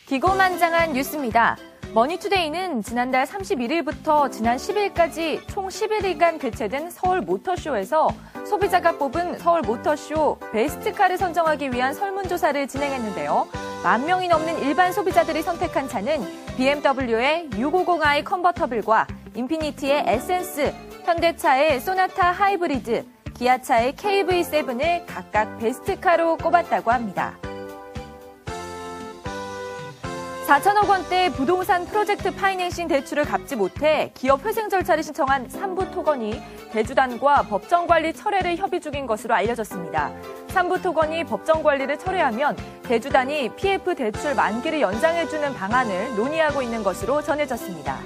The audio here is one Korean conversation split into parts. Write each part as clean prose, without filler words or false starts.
기고만장한 뉴스입니다. 머니투데이는 지난달 31일부터 지난 10일까지 총 11일간 개최된 서울 모터쇼에서 소비자가 뽑은 서울 모터쇼 베스트카를 선정하기 위한 설문조사를 진행했는데요. 10,000명이 넘는 일반 소비자들이 선택한 차는 BMW의 650i 컨버터블과 인피니티의 에센스, 현대차의 소나타 하이브리드, 기아차의 KV7을 각각 베스트카로 꼽았다고 합니다. 4천억 원대 부동산 프로젝트 파이낸싱 대출을 갚지 못해 기업 회생 절차를 신청한 삼부토건이 대주단과 법정관리 철회를 협의 중인 것으로 알려졌습니다. 삼부토건이 법정관리를 철회하면 대주단이 PF 대출 만기를 연장해주는 방안을 논의하고 있는 것으로 전해졌습니다.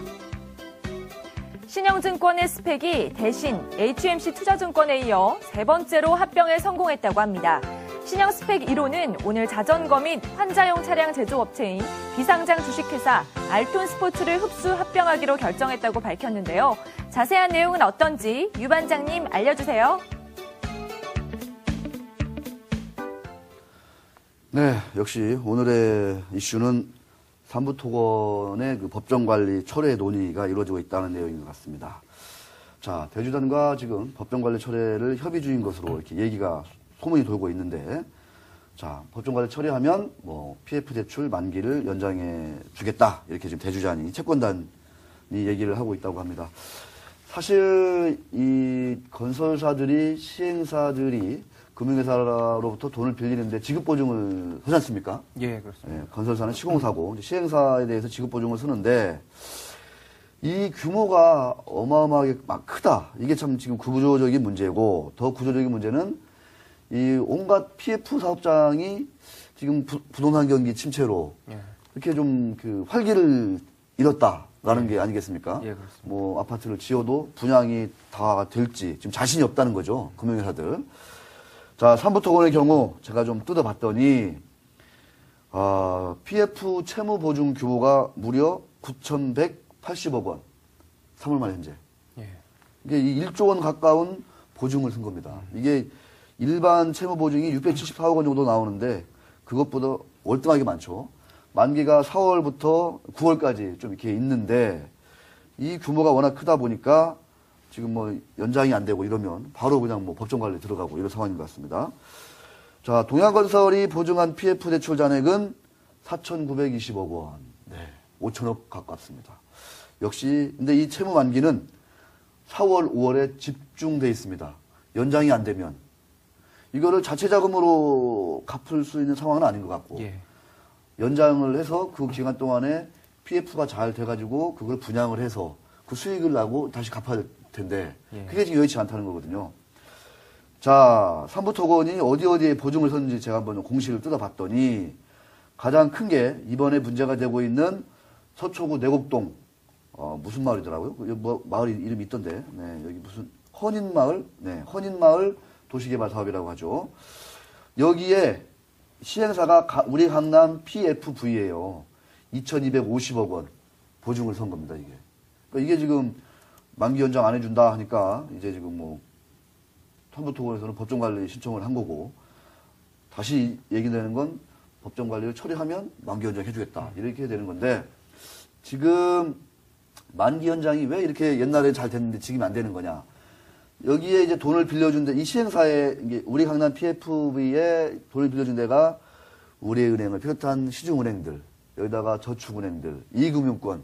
신영증권의 스펙이 대신 HMC 투자증권에 이어 세 번째로 합병에 성공했다고 합니다. 신형 스펙 1호는 오늘 자전거 및 환자용 차량 제조업체인 비상장 주식회사 알톤 스포츠를 흡수 합병하기로 결정했다고 밝혔는데요. 자세한 내용은 어떤지 유 반장님 알려주세요. 네, 역시 오늘의 이슈는 삼부토건의 그 법정관리 철회 논의가 이루어지고 있다는 내용인 것 같습니다. 자, 대주단과 지금 법정관리 철회를 협의 중인 것으로 이렇게 얘기가 소문이 돌고 있는데, 자, 법정관리 처리하면 PF 대출 만기를 연장해 주겠다. 이렇게 지금 대주단이, 채권단이 얘기를 하고 있다고 합니다. 사실 이 건설사들이, 시행사들이 금융회사로부터 돈을 빌리는데 지급보증을 하지 않습니까? 예, 그렇습니다. 예, 건설사는 시공사고, 시행사에 대해서 지급보증을 쓰는데, 이 규모가 어마어마하게 막 크다. 이게 참 지금 구조적인 문제고, 더 구조적인 문제는 이 온갖 PF 사업장이 지금 부동산 경기 침체로 이렇게 좀 그 활기를 잃었다라는 게 아니겠습니까? 예, 그렇습니다. 뭐 아파트를 지어도 분양이 다 될지 지금 자신이 없다는 거죠. 금융회사들. 자, 삼부토건의 경우 제가 좀 뜯어봤더니 PF 채무 보증 규모가 무려 9,180억 원. 3월 말 현재. 예. 이게 1조 원 가까운 보증을 쓴 겁니다. 이게 일반 채무 보증이 674억 원 정도 나오는데 그것보다 월등하게 많죠. 만기가 4월부터 9월까지 좀 이렇게 있는데 이 규모가 워낙 크다 보니까 지금 뭐 연장이 안 되고 이러면 바로 그냥 뭐 법정 관리에 들어가고 이런 상황인 것 같습니다. 자, 동양건설이 보증한 PF 대출 잔액은 4,920억 원. 네, 5천억 가깝습니다. 역시 근데 이 채무 만기는 4월, 5월에 집중돼 있습니다. 연장이 안 되면 이거를 자체 자금으로 갚을 수 있는 상황은 아닌 것 같고 예. 연장을 해서 그 기간 동안에 PF가 잘 돼가지고 그걸 분양을 해서 그 수익을 나고 다시 갚아야 될 텐데 그게 지금 여의치 않다는 거거든요. 자, 삼부토건이 어디에 보증을 섰는지 제가 한번 공시를 뜯어봤더니 가장 큰 게 이번에 문제가 되고 있는 서초구 내곡동 무슨 마을이더라고요? 여기 뭐 마을 이름이 있던데 여기 무슨 헌인마을? 네, 헌인마을 도시개발 사업이라고 하죠. 여기에 시행사가 우리 강남 PFV예요. 2,250억 원 보증을 선 겁니다, 이게. 그러니까 이게 지금 만기 연장 안 해준다 하니까 이제 지금 뭐 삼부토건에서는 법정관리 신청을 한 거고 다시 얘기되는 건 법정관리를 처리하면 만기 연장 해주겠다 이렇게 되는 건데 지금 만기 연장이 왜 이렇게 옛날에 잘 됐는데 지금 안 되는 거냐? 여기에 이제 돈을 빌려준 데, 이 시행사에, 이게 우리 강남 PFV에 돈을 빌려준 데가 우리은행을 비롯한 시중은행들, 여기다가 저축은행들, 이금융권,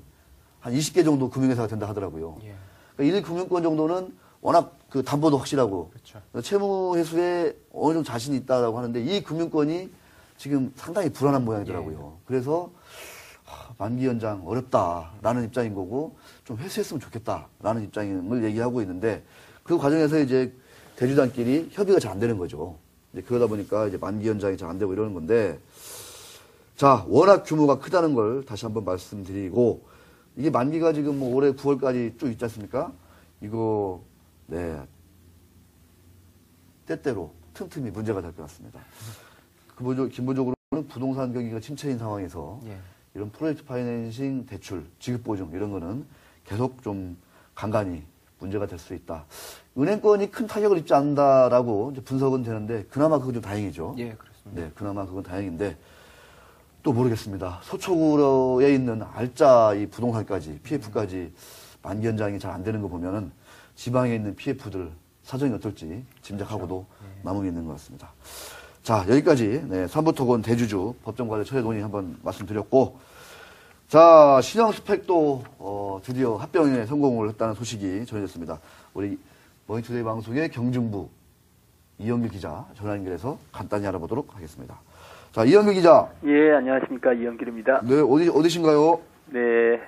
한 20개 정도 금융회사가 된다 하더라고요. 예. 그러니까 1금융권 정도는 워낙 그 담보도 확실하고, 그렇죠. 채무 회수에 어느 정도 자신이 있다라고 하는데, 이 금융권이 지금 상당히 불안한 모양이더라고요. 예. 그래서, 만기 연장 어렵다라는 입장인 거고, 좀 회수했으면 좋겠다라는 입장을 얘기하고 있는데, 그 과정에서 이제 대주단끼리 협의가 잘 안 되는 거죠. 이제 그러다 보니까 이제 만기 연장이 잘 안 되고 이러는 건데, 자, 워낙 규모가 크다는 걸 다시 한번 말씀드리고, 이게 만기가 지금 뭐 올해 9월까지 쭉 있지 않습니까? 이거, 네, 때때로 틈틈이 문제가 될 것 같습니다. 기본적으로는 부동산 경기가 침체인 상황에서 이런 프로젝트 파이낸싱 대출, 지급보증 이런 거는 계속 좀 간간히 문제가 될 수 있다. 은행권이 큰 타격을 입지 않는다라고 이제 분석은 되는데 그나마 그건 좀 다행이죠. 예, 그렇습니다. 네, 그나마 그건 다행인데 또 모르겠습니다. 서초구에 있는 알짜 이 부동산까지, PF까지 만기연장이 잘 안 되는 거 보면은 지방에 있는 PF들 사정이 어떨지 짐작하고도 남음이 있는 것 같습니다. 자, 여기까지, 네, 삼부토건 대주주 법정관리 철회 논의 한번 말씀드렸고, 자, 신형 스펙도, 드디어 합병에 성공을 했다는 소식이 전해졌습니다. 우리 머니투데이 방송의 경중부 이영규 기자 전화 연결해서 간단히 알아보도록 하겠습니다. 자, 이영규 기자. 예, 안녕하십니까. 이영길입니다. 네, 어디신가요? 네,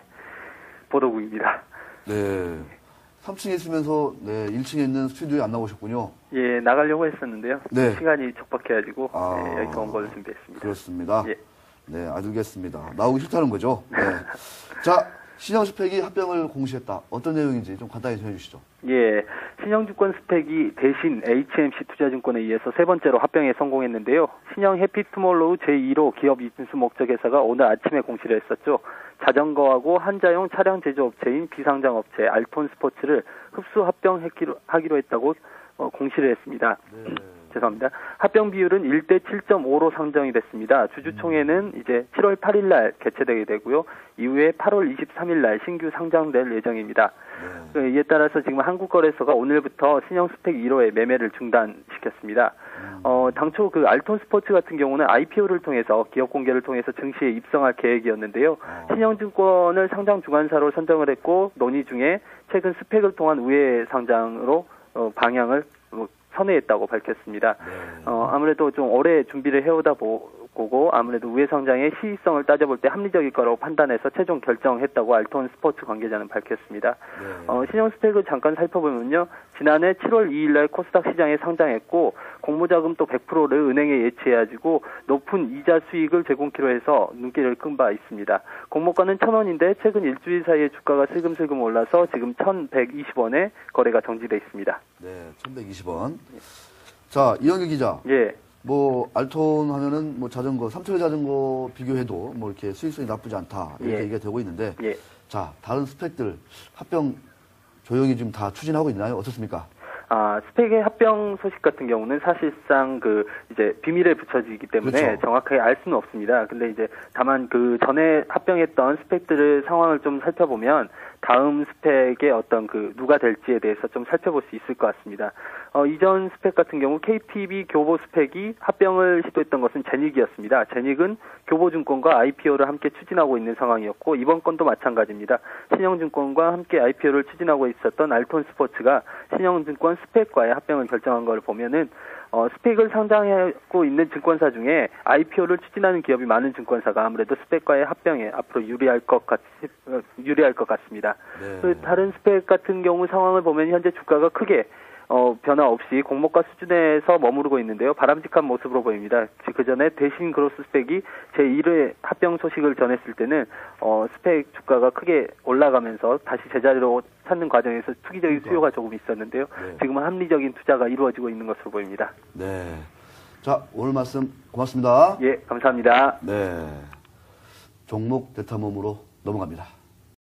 보도국입니다. 네. 3층에 있으면서, 네, 1층에 있는 스튜디오에 안 나오셨군요. 예, 나가려고 했었는데요. 네. 시간이 촉박해가지고, 아, 네, 여기서 온 걸 준비했습니다. 그렇습니다. 예. 네, 알겠습니다. 나오기 싫다는 거죠. 네. 자, 신형 스펙이 합병을 공시했다. 어떤 내용인지 좀 간단히 전해주시죠. 예, 신영증권 스펙이 대신 HMC 투자증권에 의해서 세 번째로 합병에 성공했는데요. 신영 해피투몰로우 제1호 기업 이진수 목적회사가 오늘 아침에 공시를 했었죠. 자전거하고 한자용 차량 제조업체인 비상장업체 알톤 스포츠를 흡수 합병하기로 했다고 공시를 했습니다. 네. 죄송합니다. 합병 비율은 1대 7.5로 상정이 됐습니다. 주주총회는 이제 7월 8일 날 개최되게 되고요. 이후에 8월 23일 날 신규 상장될 예정입니다. 네. 이에 따라서 지금 한국거래소가 오늘부터 신형 스펙 1호의 매매를 중단시켰습니다. 당초 그 알톤 스포츠 같은 경우는 IPO를 통해서 기업 공개를 통해서 증시에 입성할 계획이었는데요. 신영증권을 상장 주관사로 선정을 했고 논의 중에 최근 스펙을 통한 우회 상장으로 방향을 선회했다고 밝혔습니다. 네. 아무래도 좀 오래 준비를 해오다 보고 아무래도 우회상장의 시의성을 따져볼 때 합리적일 거라고 판단해서 최종 결정했다고 알톤 스포츠 관계자는 밝혔습니다. 네. 신형 스펙을 잠깐 살펴보면요. 지난해 7월 2일 날 코스닥 시장에 상장했고 공모자금 또 100%를 은행에 예치해가지고 높은 이자 수익을 제공키로 해서 눈길을 끈 바 있습니다. 공모가는 1,000원인데 최근 일주일 사이에 주가가 슬금슬금 올라서 지금 1,120원에 거래가 정지돼 있습니다. 네, 1,120원. 자, 이영규 기자. 예. 뭐, 알톤 하면은 뭐 자전거, 삼철 자전거 비교해도 뭐 이렇게 수익성이 나쁘지 않다. 이렇게 예. 얘기가 되고 있는데. 예. 자, 다른 스펙들 합병 조용히 지금 다 추진하고 있나요? 어떻습니까? 스펙의 합병 소식 같은 경우는 사실상 이제 비밀에 붙여지기 때문에 그렇죠. 정확하게 알 수는 없습니다. 근데 이제 다만 그 전에 합병했던 스펙들의 상황을 좀 살펴보면 다음 스펙의 어떤 누가 될지에 대해서 좀 살펴볼 수 있을 것 같습니다. 이전 스펙 같은 경우 KTB 교보 스펙이 합병을 시도했던 것은 제닉이었습니다. 제닉은 교보증권과 IPO를 함께 추진하고 있는 상황이었고 이번 건도 마찬가지입니다. 신영증권과 함께 IPO를 추진하고 있었던 알톤 스포츠가 신영증권 스펙과의 합병을 결정한 걸 보면은 스펙을 상장하고 있는 증권사 중에 IPO를 추진하는 기업이 많은 증권사가 아무래도 스펙과의 합병에 앞으로 유리할 것 같습니다. 네. 다른 스펙 같은 경우 상황을 보면 현재 주가가 크게 변화 없이 공모가 수준에서 머무르고 있는데요. 바람직한 모습으로 보입니다. 그 전에 대신 그로스 스펙이 제1회 합병 소식을 전했을 때는 스펙 주가가 크게 올라가면서 다시 제자리로 찾는 과정에서 투기적인 수요가 조금 있었는데요. 네. 지금은 합리적인 투자가 이루어지고 있는 것으로 보입니다. 네. 자, 오늘 말씀 고맙습니다. 예, 감사합니다. 네. 종목 대탐험으로 넘어갑니다.